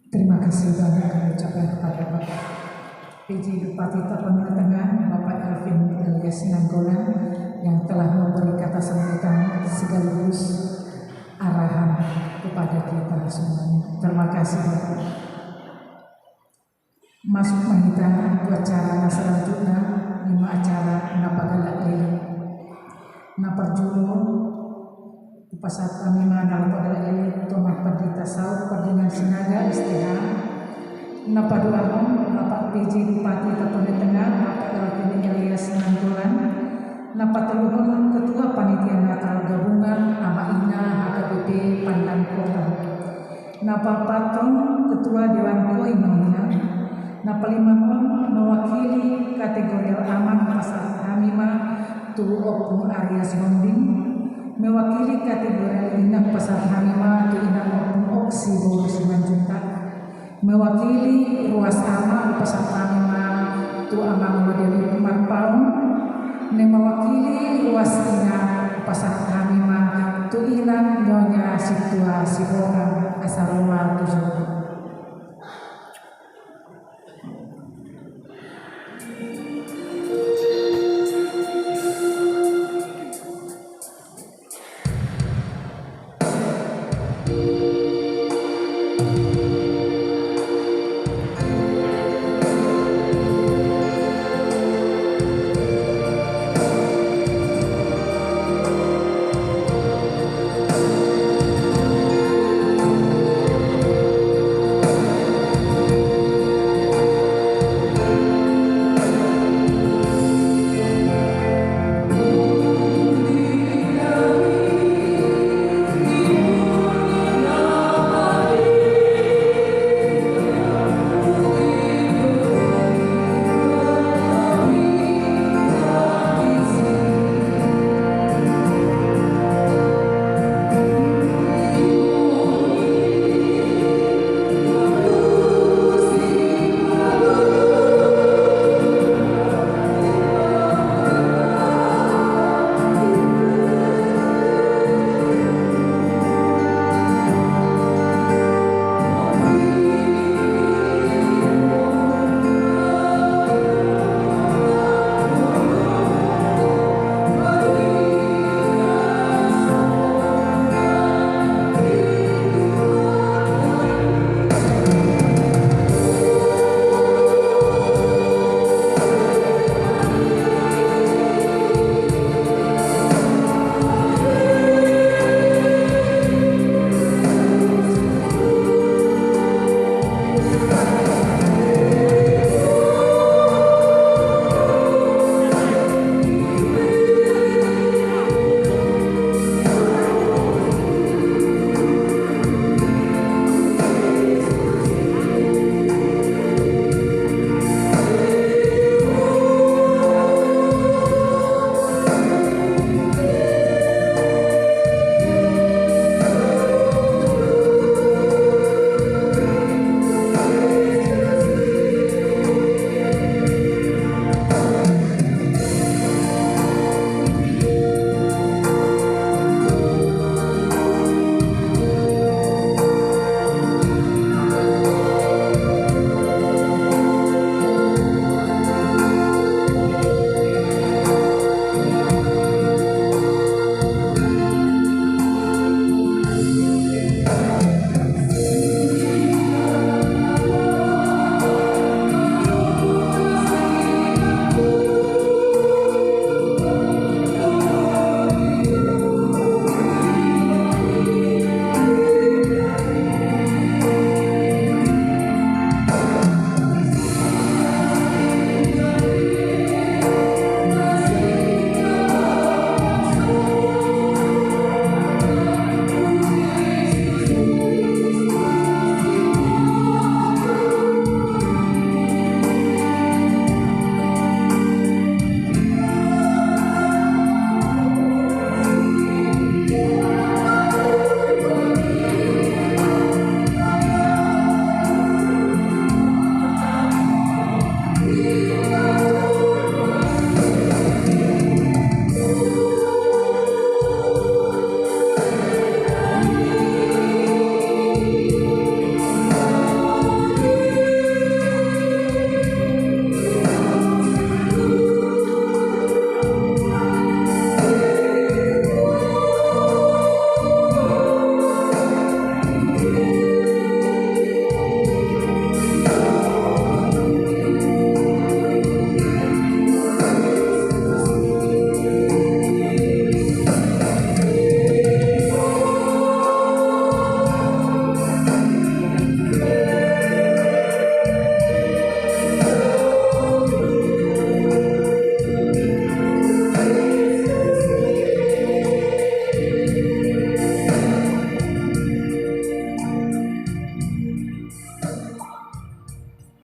Terima kasih banyak kami ucapkan kepada Bapak PJ Bupati Tapanuli Tengah, Bapak Elvin Elias Nainggolan, yang telah memberi kata sambutan sekaligus arahan kepada kita semuanya. Terima kasih Bapak. Masuk mahita acara selanjutnya, 5 acara napagalak lili naparjulo pasat kami dalam pada ini tomat perdita saud perdingan sinaga istihar napaduamon Bapak PJ Bupati Tapanuli Tengah, Bapak Elvin Elias Nainggolan, napateluhun Ketua Panitia Natal Gabungan Amaina HKBP Pandan Kota, napapatong Ketua Dewan Koi Mahina, napalimahon mewakili kategori aman pasar Hamima Tu Opung Arias Bombing, mewakili kategori Inak Pasar Hamima Tu Inak Opung Oksi Boru Simanjuntak, mewakili ruas amal Pasar Hamima Tu Amang Modeli Marpaung, mewakili ruas Inak Pasar Hamima Tu Inak Nyonya Situa Sibora Asarua Tujuh.